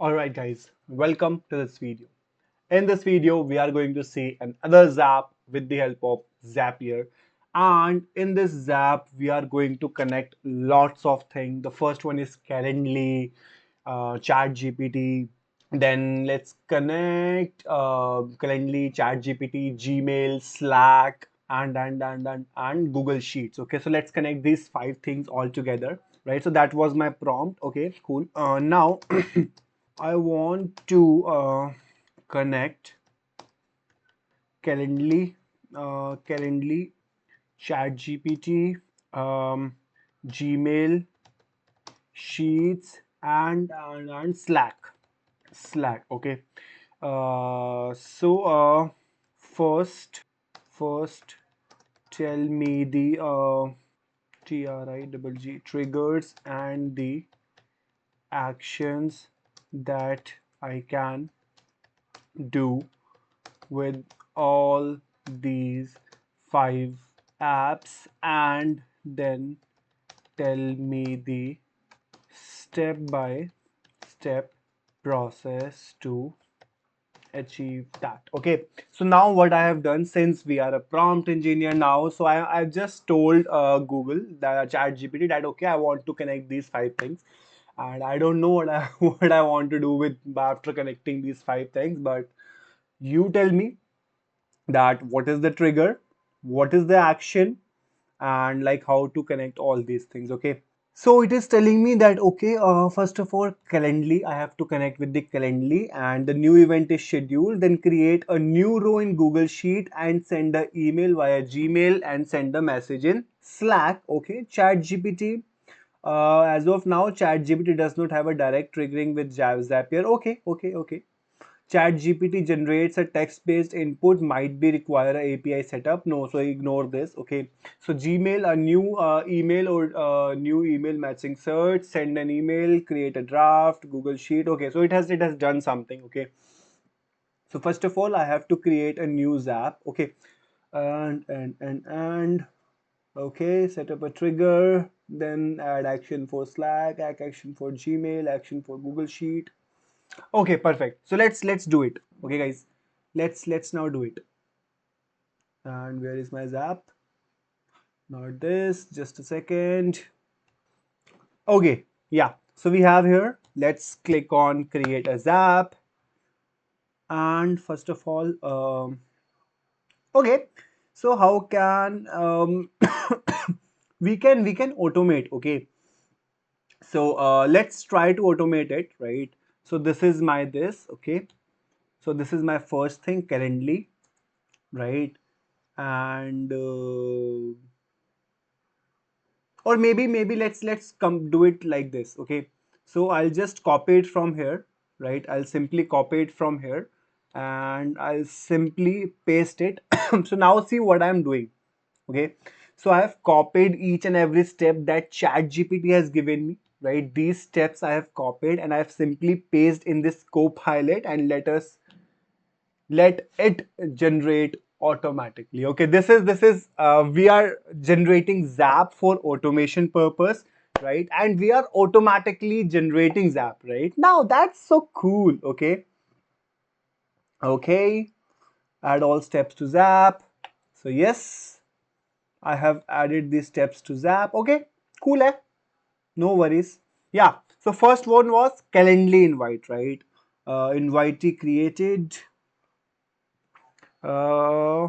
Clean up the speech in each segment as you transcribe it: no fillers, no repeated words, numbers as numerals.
Alright guys, welcome to this video. In this video, we are going to see another Zap with the help of Zapier. And in this Zap, we are going to connect lots of things. The first one is Calendly, ChatGPT. Then let's connect Calendly, ChatGPT, Gmail, Slack, and Google Sheets. Okay, so let's connect these five things all together. Right, so that was my prompt. Okay, cool. Now I want to connect Calendly, Calendly, ChatGPT, Gmail, Sheets, and Slack. Slack. Okay. First, tell me the triggers and the actions that I can do with all these five apps, and then tell me the step by step process to achieve that. Okay, so now what I have done, since we are a prompt engineer now, so I've just told Google, the chat GPT, that okay, I want to connect these five things, and I don't know what I what I want to do with after connecting these five things, but you tell me that what is the trigger, what is the action, and like how to connect all these things. Okay, so it is telling me that okay, first of all, Calendly, I have to connect with the Calendly, and the new event is scheduled. Then create a new row in Google Sheet and send the email via Gmail and send the message in Slack. Okay, ChatGPT. As of now, ChatGPT does not have a direct triggering with Zapier. Okay. ChatGPT generates a text-based input, might be require a API setup. No, so ignore this. Okay. So Gmail, a new email or new email matching search, send an email, create a draft, Google Sheet. Okay, so it has done something. Okay. So first of all, I have to create a new Zap. Okay. And okay, set up a trigger, then add action for Slack, add action for Gmail, action for Google Sheet. Okay, perfect. So let's do it. Okay, guys, let's now do it. And where is my Zap? Not this. Just a second. Okay, yeah. So we have here. Let's click on create a Zap. And first of all, okay. So how can we can automate? Okay. So let's try to automate it, right? So this is my this. Okay. So this is my first thing currently, right? And or maybe let's come do it like this. Okay, so I'll just copy it from here, right? I'll simply copy it from here and I'll simply paste it. So now see what I'm doing. Okay, so I have copied each and every step that ChatGPT has given me, right? These steps I have copied and I have simply pasted in this copilot, and let it generate automatically. Okay, this is we are generating Zap for automation purpose, right? And we are automatically generating Zap right now. That's so cool. Okay, add all steps to Zap. So yes, I have added these steps to Zap. Okay, cool. No worries. Yeah, so first one was Calendly invite, right? Invitee created. uh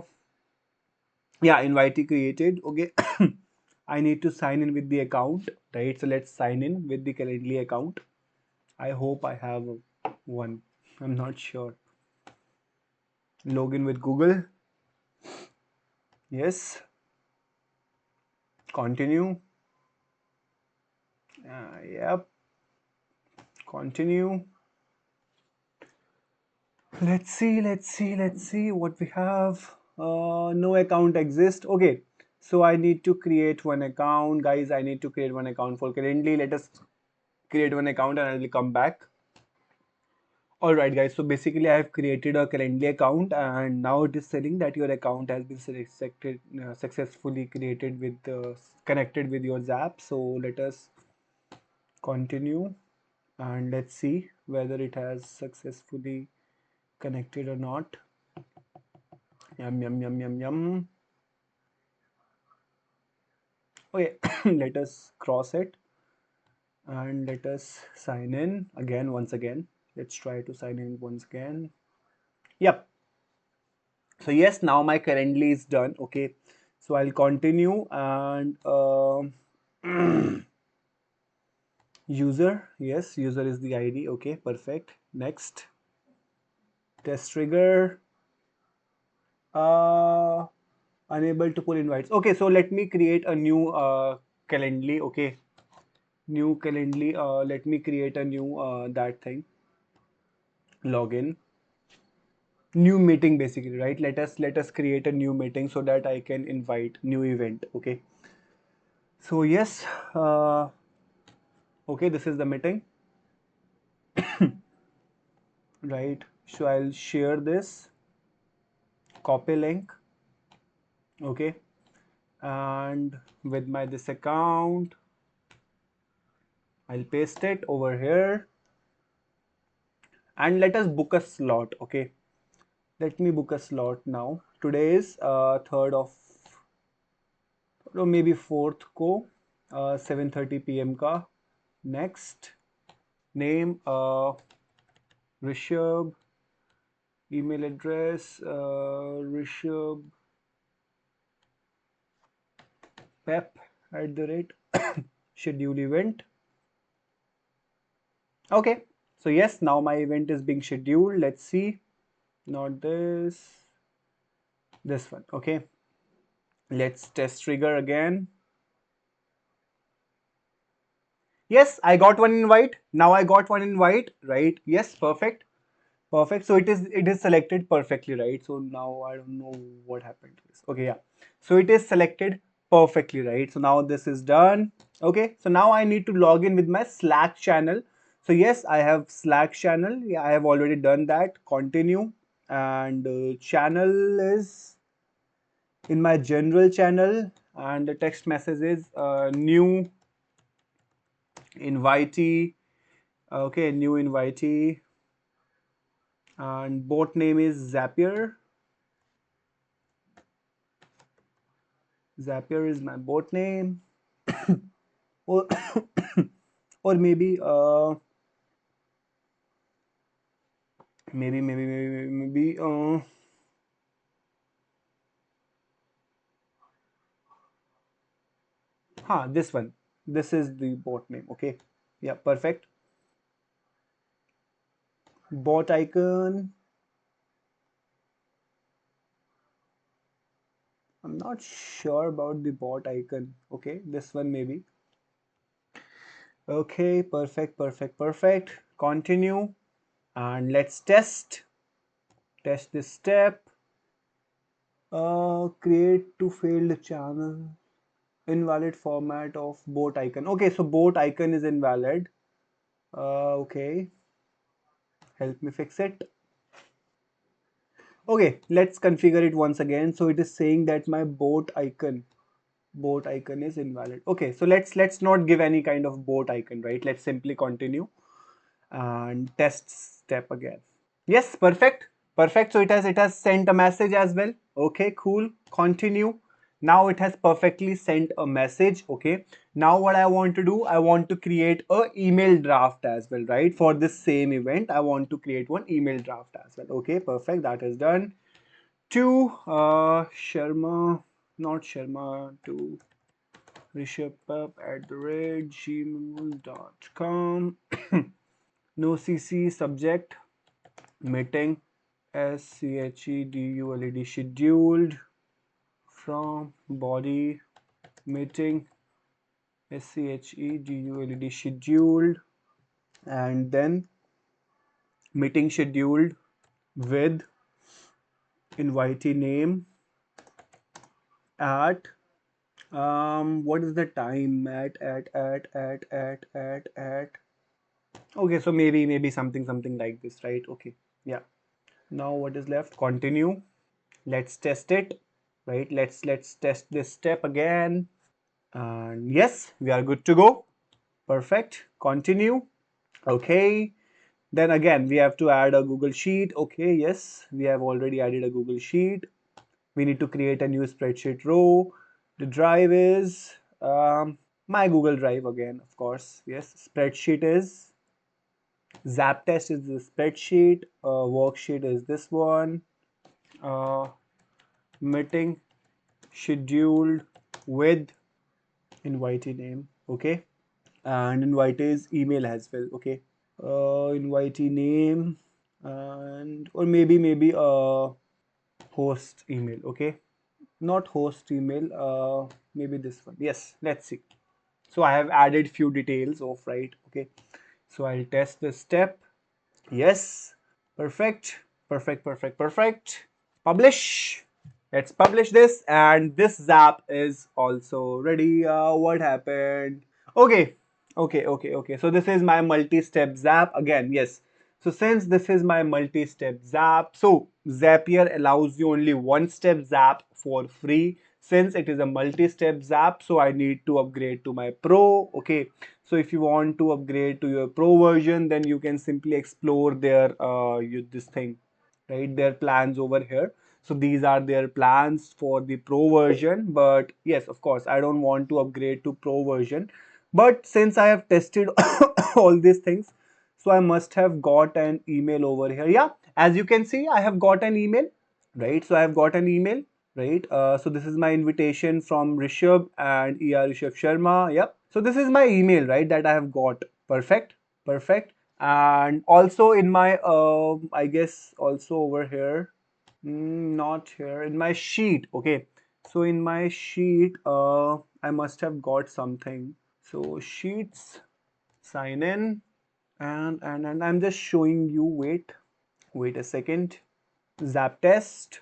yeah, invitee created. Okay. I need to sign in with the account, right? So let's sign in with the Calendly account. I hope I have one. I'm not sure. Login with Google. Yes. Continue. Yep. Continue. Let's see what we have. No account exists. Okay. So I need to create one account. Guys, I need to create one account for Calendly. Let us create one account and I will come back. Alright guys, so basically I have created a Calendly account, and now it is saying that your account has been successfully created with connected with your Zap. So let us continue and let's see whether it has successfully connected or not. Yum, yum, yum, yum, yum. Okay, let us cross it and let us sign in again, once again. Let's try to sign in once again. Yep. So yes, now my Calendly is done. Okay. So I'll continue and user. Yes, user is the ID. Okay, perfect. Next. Test trigger. Uh, Unable to pull invites. Okay, so let me create a new Calendly. Okay, new Calendly. Let me create a new that thing. Login. New meeting basically, right? Let us create a new meeting so that I can invite new event. Okay. So yes. Okay, this is the meeting, right? So I'll share this. Copy link. Okay, and with my this account, I'll paste it over here and let us book a slot. Okay, let me book a slot now. Today is 3rd of, or maybe 4th को 7:30 p.m. का. Next, name Rishabh, email address Rishabh Pep @ schedule event. Okay, so yes, now my event is being scheduled. Let's see. Not this, this one. Okay, let's test trigger again. Yes, I got one invite. Now I got one invite, right? Yes, perfect. Perfect. So it is selected perfectly, right? So now I don't know what happened to this. Okay, yeah. So it is selected perfectly, right? So now this is done. Okay. So now I need to log in with my Slack channel. So yes, I have Slack channel. Yeah, I have already done that. Continue. And channel is in my general channel, and the text message is new invitee. Okay, new invitee, and bot name is Zapier. Zapier is my bot name, or or maybe this one. This is the bot name. Okay, yeah, perfect. Bot icon. I'm not sure about the bot icon. Okay, this one maybe. Okay, perfect, perfect, perfect. Continue and let's test this step. Create to failed channel. Invalid format of bot icon. Okay, so bot icon is invalid. Okay, help me fix it. Okay, let's configure it once again. So it is saying that my bot icon is invalid. Okay, so let's not give any kind of bot icon, right? Let's simply continue and test step again. Yes, perfect. Perfect. So it has sent a message as well. Okay, cool. Continue. Now it has perfectly sent a message. Okay. Now what I want to do, I want to create a email draft as well, right? For this same event, I want to create one email draft as well. Okay, perfect. That is done. To Sharma, not Sharma, to rishabhpub@gmail.com. No CC subject meeting. scheduled scheduled from body meeting scheduled scheduled, and then meeting scheduled with invitee name at what is the time at okay, so maybe something like this, right? Okay, yeah. Now what is left? Continue. Let's test it, right? Let's test this step again. And yes, we are good to go. Perfect. Continue. Okay. Then again, we have to add a Google Sheet. Okay, yes, we have already added a Google Sheet. We need to create a new spreadsheet row. The drive is my Google Drive again, of course. Yes, spreadsheet is Zap test is the spreadsheet. Worksheet is this one. Uh, Meeting scheduled with invitee name. Okay, and invitee's email as well. Okay, invitee name and or maybe host email. Okay, not host email, maybe this one. Yes, let's see. So I have added few details of, right? Okay, so I'll test this step. Yes, perfect, perfect, perfect, perfect. Publish. Let's publish this, and this zap is also ready. What happened? Okay, okay. So this is my multi-step zap again. Yes. So since this is my multi-step zap, so Zapier allows you only one-step zap for free. Since it is a multi-step zap, so I need to upgrade to my pro. Okay. So if you want to upgrade to your pro version, then you can simply explore their this thing, right? Their plans over here. So these are their plans for the pro version. But yes, of course, I don't want to upgrade to pro version. But since I have tested all these things, so I must have got an email over here. Yeah, as you can see, I have got an email, right? So I have got an email, right? So this is my invitation from Rishabh and Rishabh Sharma. Yep. So this is my email, right? That I have got. Perfect. Perfect. And also in my, I guess also over here, not here, in my sheet. Okay. So in my sheet, I must have got something. So sheets, sign in, and I'm just showing you. Wait a second. Zap test.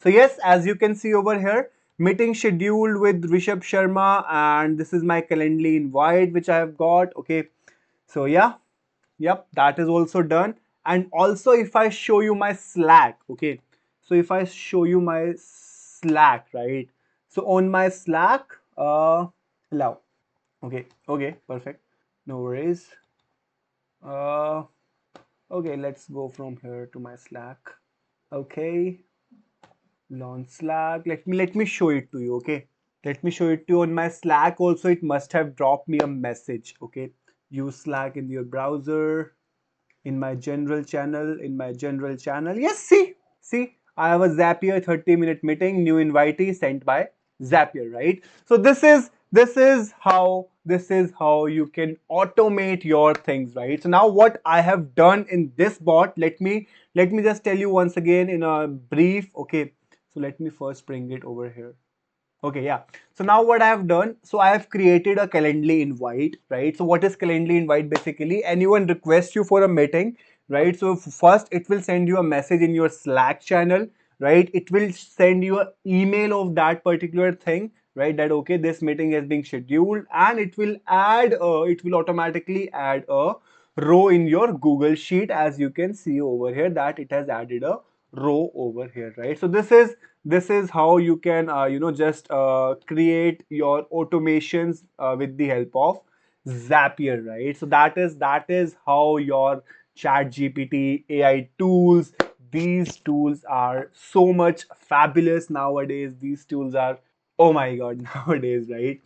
So yes, as you can see over here, meeting scheduled with Rishabh Sharma, and this is my Calendly invite which I have got. Okay, so yeah, yep, that is also done. And also, if I show you my Slack, okay, so if I show you my Slack, right? So on my Slack, allow. Okay, perfect. No worries. Uh, okay, let's go from here to my Slack. Okay, launch Slack. Let me show it to you. Okay, let me show it to you on my Slack. Also, it must have dropped me a message. Okay, use Slack in your browser. In my general channel, yes, see, I have a Zapier 30-minute meeting, new invitee sent by Zapier, right? So this is how you can automate your things, right? So now what I have done in this bot, let me just tell you once again in a brief. Okay, so let me first bring it over here. Okay, yeah. So now what I have done, so I have created a Calendly invite, right? So what is Calendly invite? Basically, anyone requests you for a meeting, right? So first it will send you a message in your Slack channel, right? It will send you an email of that particular thing, right? That okay, this meeting is being scheduled, and it will automatically add a row in your Google Sheet, as you can see over here that it has added a row over here, right? So this is how you can just create your automations with the help of Zapier, right? So that is how your ChatGPT AI tools, these tools are so much fabulous nowadays. These tools are, oh my god, nowadays, right?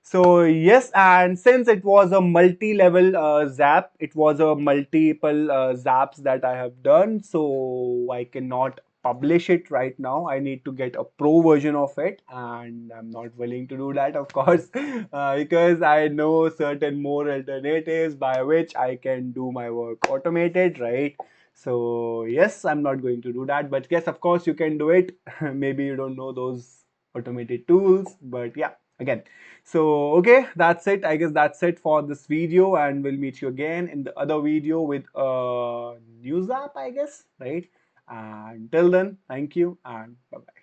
So yes, and since it was a multi-level zap, it was a multiple zaps that I have done. So I cannot publish it right now. I need to get a pro version of it, and I'm not willing to do that, of course, because I know certain more alternatives by which I can do my work automated, right? So yes, I'm not going to do that, but yes, of course, you can do it. Maybe you don't know those automated tools, but yeah, again. So okay, that's it. I guess that's it for this video, and we'll meet you again in the other video with a news app, I guess, right? And till then, thank you and bye bye.